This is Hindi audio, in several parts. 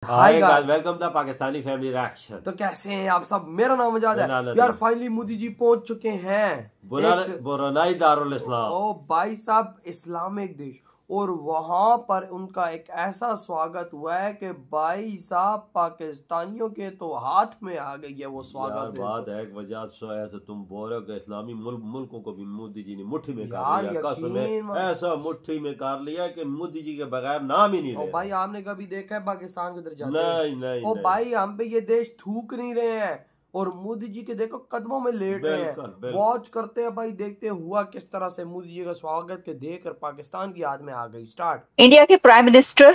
Hi guys, welcome the Pakistani family reaction. तो कैसे हैं आप सब? मेरा नाम आजाद है यार। फाइनली मोदी जी पहुंच चुके हैं ब्रुनाई दारुल इस्लाम। ओ भाई साहब, इस्लामिक देश, और वहां पर उनका एक ऐसा स्वागत हुआ है कि भाई साहब पाकिस्तानियों के तो हाथ में आ गई है वो स्वागत। बात है एक वजह से तुम बोल रहे हो कि इस्लामी मुल्कों को भी मोदी जी ने मुट्ठी में कर लिया। कसम है, ऐसा मुट्ठी में कर लिया कि मोदी जी के बगैर नाम ही नहीं ले। भाई आपने कभी देखा है पाकिस्तान के उधर नहीं। ओ भाई, हम पे ये देश थूक नहीं रहे हैं और मोदी जी के देखो कदमों में लेट रहे हैं। वॉच करते हैं भाई, देखते हुआ किस तरह से मोदी जी का स्वागत के देखकर पाकिस्तान की याद में आ गई। स्टार्ट। इंडिया के प्राइम मिनिस्टर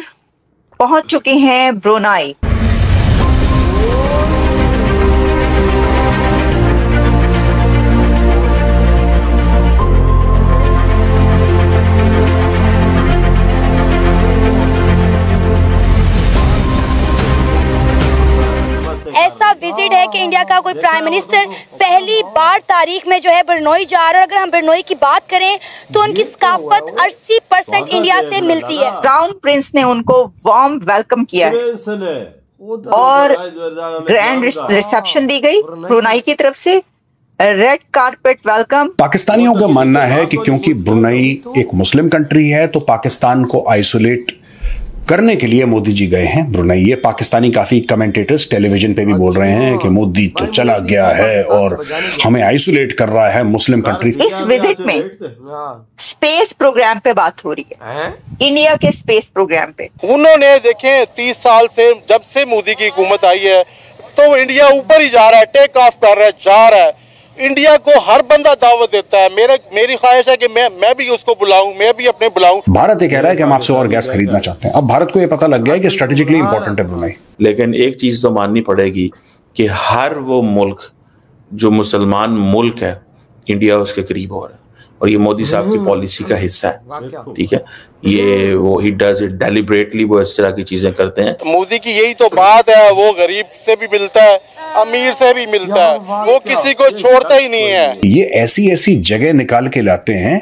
पहुंच चुके हैं ब्रुनाई। ऐसा विजिट है कि इंडिया का कोई प्राइम मिनिस्टर पहली बार तारीख में जो है ब्रुनाई जा रहा है। अगर हम ब्रुनाई की बात करें तो उनकी सकाफत 80% इंडिया से मिलती है। क्राउन प्रिंस ने उनको वार्म वेलकम किया है और ग्रैंड रिसेप्शन दी गई ब्रुनाई की तरफ से। Red carpet welcome. पाकिस्तानियों का मानना है कि क्योंकि ब्रुनाई एक मुस्लिम कंट्री है तो पाकिस्तान को आइसोलेट करने के लिए मोदी जी गए हैं ब्रुनाई। ये पाकिस्तानी काफी कमेंटेटर्स टेलीविजन पे भी बोल रहे हैं कि मोदी तो चला गया है और हमें आइसोलेट कर रहा है मुस्लिम कंट्री। इस विजिट में स्पेस प्रोग्राम पे बात हो रही है, इंडिया के स्पेस प्रोग्राम पे। उन्होंने देखे 30 साल से जब से मोदी की हुकूमत आई है तो इंडिया ऊपर ही जा रहा है, टेक ऑफ कर रहा है, जा रहा है। इंडिया को हर बंदा दावत देता है। मेरी ख्वाहिश है कि मैं भी उसको बुलाऊं, मैं भी अपने बुलाऊं। भारत ये कह रहा है कि हम आपसे और गैस खरीदना चाहते हैं। अब भारत को ये पता लग गया है कि स्ट्रेटेजिकली इंपॉर्टेंट है ब्रुनाई। लेकिन एक चीज तो माननी पड़ेगी कि हर वो मुल्क जो मुसलमान मुल्क है, इंडिया उसके करीब हो रहा है और ये मोदी साहब की पॉलिसी का हिस्सा है। ठीक है, ये वो ही डज इट डेलिबरेटली, वो इस तरह की चीजें करते हैं। मोदी की यही तो बात है, वो गरीब से भी मिलता है, अमीर से भी मिलता है, वो किसी को छोड़ता ही नहीं है। ये ऐसी जगह निकाल के लाते हैं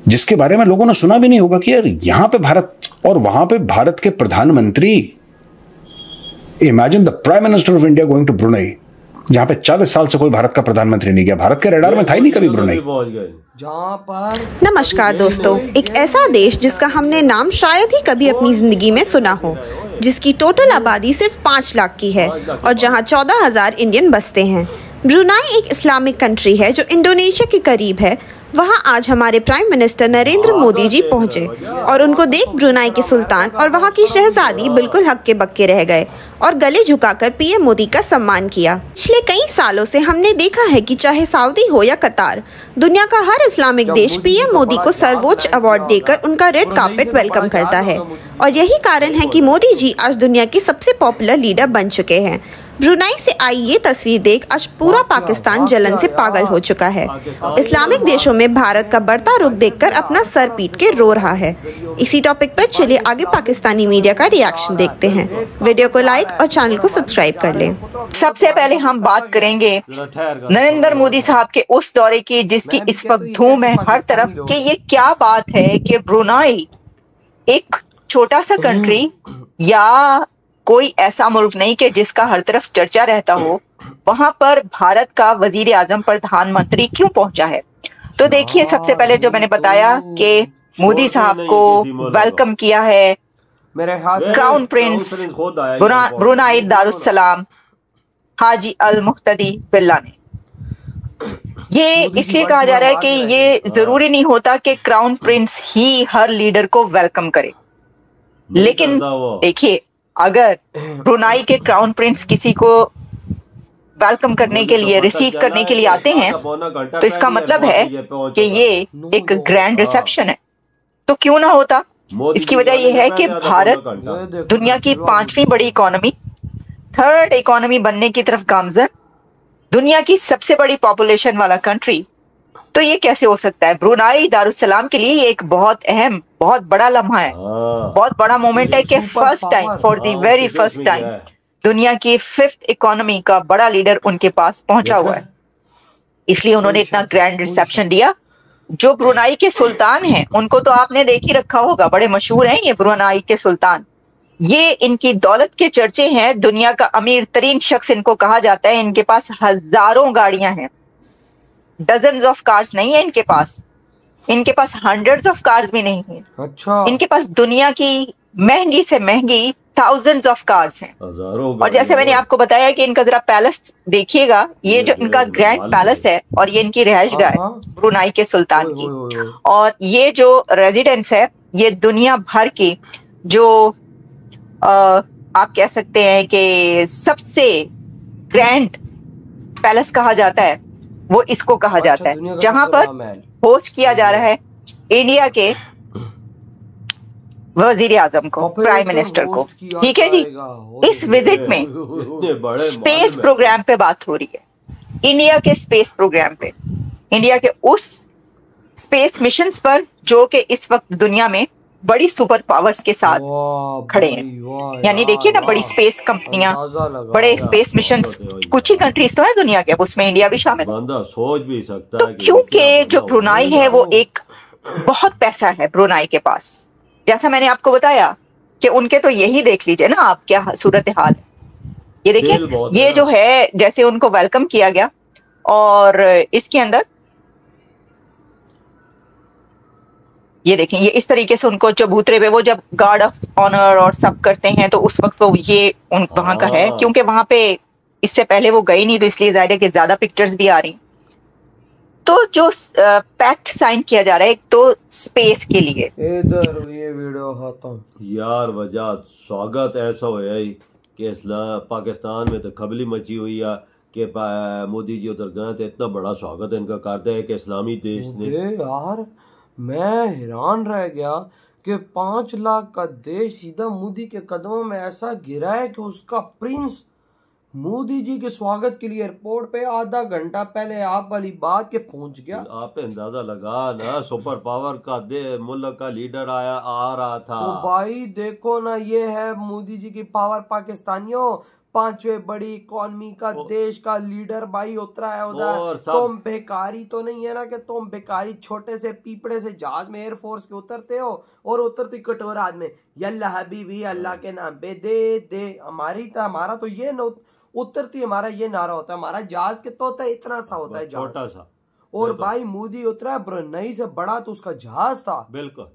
जिसके बारे में लोगों ने सुना भी नहीं होगा कि यार यहाँ पे भारत और वहां पे भारत के प्रधानमंत्री। Imagine the prime minister of India going to Brunei, जहां पे 40 साल से कोई भारत का प्रधानमंत्री नहीं गया। भारत के रडार में था ही नहीं कभी ब्रुनाई। नमस्कार दोस्तों, एक ऐसा देश जिसका हमने नाम शायद ही कभी अपनी जिंदगी में सुना हो, जिसकी टोटल आबादी सिर्फ 5 लाख की है और जहां 14,000 इंडियन बसते हैं। ब्रुनाई एक इस्लामिक कंट्री है जो इंडोनेशिया के करीब है। वहां आज हमारे प्राइम मिनिस्टर नरेंद्र मोदी जी पहुंचे और उनको देख ब्रुनाई के सुल्तान और वहां की शहजादी बिल्कुल हक्के बक्के रह गए और गले झुकाकर पीएम मोदी का सम्मान किया। पिछले कई सालों से हमने देखा है कि चाहे सऊदी हो या कतार, दुनिया का हर इस्लामिक देश पीएम मोदी को सर्वोच्च अवार्ड देकर उनका रेड कार्पेट वेलकम करता है और यही कारण है कि मोदी जी आज दुनिया के सबसे पॉपुलर लीडर बन चुके हैं। ब्रुनाई से आई ये तस्वीर देख आज पूरा पाकिस्तान जलन से पागल हो चुका है। इस्लामिक देशों में भारत का बढ़ता रुख देखकर अपना सर पीट के रो रहा है। इसी टॉपिक पर चलिए आगे पाकिस्तानी मीडिया का रिएक्शन देखते हैं। वीडियो को लाइक और चैनल को सब्सक्राइब कर लें। सबसे पहले हम बात करेंगे नरेंद्र मोदी साहब के उस दौरे की जिसकी इस वक्त धूम है हर तरफ कि ये क्या बात है कि ब्रुनाई एक छोटा सा कंट्री या कोई ऐसा मुल्क नहीं कि जिसका हर तरफ चर्चा रहता हो, वहां पर भारत का वजीर आजम प्रधानमंत्री क्यों पहुंचा है। तो देखिए, सबसे पहले जो मैंने बताया कि मोदी साहब को वेलकम किया है क्राउन प्रिंस ब्रुनाई दारुस्सलाम हाजी अल मुक्तदी बिल्ला ने। ये इसलिए कहा जा रहा है कि ये जरूरी नहीं होता कि क्राउन प्रिंस ही हर लीडर को वेलकम करे, लेकिन देखिए, अगर ब्रुनाई के क्राउन प्रिंस किसी को वेलकम करने के लिए, रिसीव करने के लिए आते हैं तो इसका मतलब है कि ये एक ग्रैंड रिसेप्शन है। तो क्यों ना होता। इसकी वजह यह है कि भारत दुनिया की 5वीं बड़ी इकोनॉमी, 3rd इकोनॉमी बनने की तरफ गामजन, दुनिया की सबसे बड़ी पॉपुलेशन वाला कंट्री। तो ये कैसे हो सकता है। ब्रुनाई दारुस्सलाम के लिए ये एक बहुत अहम, बहुत बड़ा लम्हा है, बहुत बड़ा मोमेंट है कि first time, for the very first time दुनिया की 5th इकोनॉमी का बड़ा लीडर उनके पास पहुंचा हुआ है। इसलिए उन्होंने इतना ग्रैंड रिसेप्शन दिया। जो ब्रुनाई के सुल्तान हैं उनको तो आपने देख ही रखा होगा, बड़े मशहूर हैं ये ब्रुनाई के सुल्तान। ये इनकी दौलत के चर्चे हैं, दुनिया का अमीर तरीन शख्स इनको कहा जाता है। इनके पास हजारों गाड़ियां हैं, डजन्स ऑफ कार्स नहीं है इनके पास हंड्रेड्स ऑफ कार्स भी नहीं है। अच्छा। इनके पास दुनिया की महंगी से महंगी थाउजेंड्स ऑफ कार्स हैं। और जैसे मैंने आपको बताया कि इनका जरा पैलेस देखिएगा, ये जो इनका ग्रैंड पैलेस है और ये इनकी रिहाइशगाह है ब्रुनाई के सुल्तान की। और ये जो रेजिडेंस है ये दुनिया भर की जो आप कह सकते हैं कि सबसे ग्रैंड पैलेस कहा जाता है, वो इसको कहा जाता है, जहां पर होस्ट किया जा रहा है इंडिया के वजीर आजम को, प्राइम मिनिस्टर को। ठीक है जी। इस विजिट में स्पेस प्रोग्राम पे बात हो रही है, इंडिया के स्पेस प्रोग्राम पे, इंडिया के उस स्पेस मिशंस पर जो कि इस वक्त दुनिया में बड़ी सुपर पावर्स के साथ खड़े हैं। यानी देखिए ना, बड़ी स्पेस कंपनियां, बड़े स्पेस मिशंस, कुछ ही कंट्रीज तो है दुनिया के, उसमें इंडिया भी शामिल। सोच भी सकता तो क्योंकि जो ब्रुनाई है वो एक बहुत पैसा है ब्रुनाई के पास, जैसा मैंने आपको बताया कि उनके तो यही देख लीजिए ना आप क्या सूरत हाल है। ये देखिए, ये जो है जैसे उनको वेलकम किया गया, और इसके अंदर ये देखें, ये इस तरीके से उनको चबूतरे पे, वो जब गार्ड ऑफ ऑनर और सब करते हैं तो उस वक्त वो ये वहां का है, क्योंकि वहां पे इससे पहले वो गई नहीं, तो इसलिए जाहिर है कि ज्यादा पिक्चर्स भी आ रही। तो जो पैक्ट साइन किया जा रहा है एक तो स्पेस के लिए, इधर ये वीडियो खत्म यार। वजह स्वागत ऐसा होया ही कि पाकिस्तान में तो खबली मची हुई है कि मोदी जी उधर गए थे, इतना बड़ा स्वागत इनका करते हैं कि इस्लामी देश ने। यार मैं हैरान रह गया कि 5 लाख का देश सीधा मोदी के कदमों में ऐसा गिरा है कि उसका प्रिंस मोदी जी के स्वागत के लिए एयरपोर्ट पे आधा घंटा पहले आप वाली बात के पहुंच गया। आप अंदाजा लगा ना, सुपर पावर का मुल्क का लीडर आ रहा था। तो भाई देखो ना, ये है मोदी जी की पावर। पाकिस्तानियों, 5वें बड़ी इकोनॉमी का देश का लीडर भाई उतरा है उधर। तुम बेकारी तो नहीं है ना कि तुम बेकारी छोटे से पीपड़े से जहाज में एयरफोर्स के उतरते हो और उतरती कटोरा में यल्ला हबीबी अल्लाह के नाम पे दे हमारा तो ये उतरती हमारा ये नारा होता है, हमारा जहाज के तो इतना सा होता है, छोटा सा। और भाई मोदी उतरा ब्रुनाई से बड़ा तो उसका जहाज था। बिल्कुल,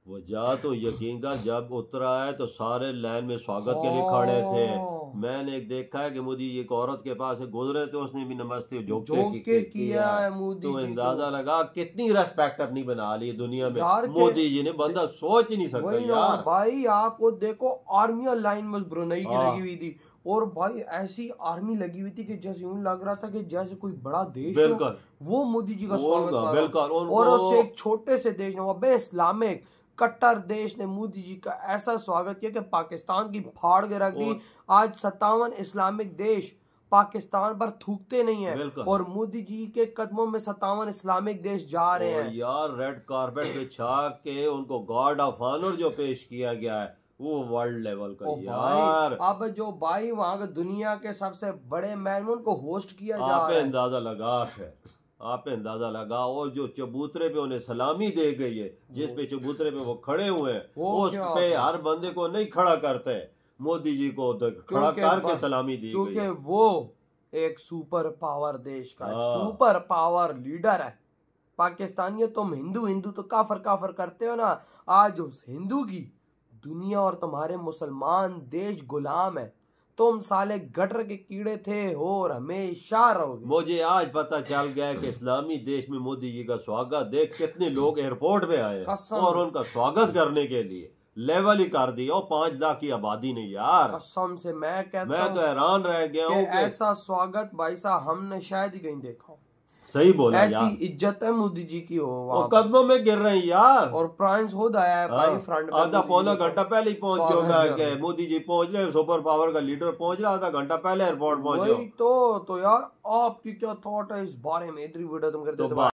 वो जा तो यकीन का जब उतरा है तो सारे लाइन में स्वागत के लिए खड़े थे। मैंने एक देखा है कि मोदी जी एक औरत के पास गुजरे थे, उसने भी नमस्ते जोके किया है मोदी। तो अंदाजा लगा कितनी रेस्पेक्ट अपनी बना ली दुनिया में मोदी जी ने, बंदा सोच ही नहीं सकता यार। भाई आपको देखो, आर्मी लाइन में ब्रुनाई की लगी हुई थी, और भाई ऐसी आर्मी लगी हुई थी कि जैसे यूं लग रहा था कि जैसे कोई बड़ा देश हो, वो मोदी जी का स्वागत कर रहा। और उससे एक छोटे से देश ने, वो इस्लामिक कट्टर देश ने मोदी जी का ऐसा स्वागत किया कि पाकिस्तान की फाड़ के रख दी। आज 57 इस्लामिक देश पाकिस्तान पर थूकते नहीं है, और मोदी जी के कदमों में 57 इस्लामिक देश जा रहे हैं। यार रेड कारपेट बिछा के उनको गार्ड ऑफ ऑनर जो पेश किया गया है वो वर्ल्ड लेवल का यार। अब जो भाई वहाँ के दुनिया के सबसे बड़े मेहमान को होस्ट किया जा रहा है, अंदाजा लगा है, आप अंदाजा लगा। और जो चबूतरे पे उन्हें सलामी दे गई है, जिस पे चबूतरे पे वो खड़े हुए हैं, उस पे हर बंदे को नहीं खड़ा करते, मोदी जी को खड़ा करके सलामी दी गई, क्योंकि वो एक सुपर पावर देश का सुपर पावर लीडर है। पाकिस्तानियों, तुम हिंदू तो काफर करते हो ना, आज उस हिंदू की दुनिया और तुम्हारे मुसलमान देश गुलाम है। तुम साले गटर के कीड़े थे और हमेशा रहोगे। मुझे आज पता चल गया कि इस्लामी देश में मोदी जी का स्वागत देख कितने लोग एयरपोर्ट पे आए और उनका स्वागत करने के लिए लेवल ही कर दिया। 5 लाख की आबादी ने यार, कसम से मैं कहता मैं तो हैरान रह गया हूँ। ऐसा स्वागत भाई साहब हमने शायद ही कहीं देखा। सही बोला ऐसी यार। इज्जत है मोदी जी की हो, कदमों में गिर रहे हैं यार। और प्राइंस खुद आया है भाई फ्रंट, आधा पौना घंटा पहले ही पहुंच गया। मोदी जी पहुंच रहे, सुपर पावर का लीडर पहुंच रहा, आधा घंटा पहले एयरपोर्ट पहुंचे। तो यार आपकी क्या थॉट है इस बारे में? इतनी वीडियो तुम करते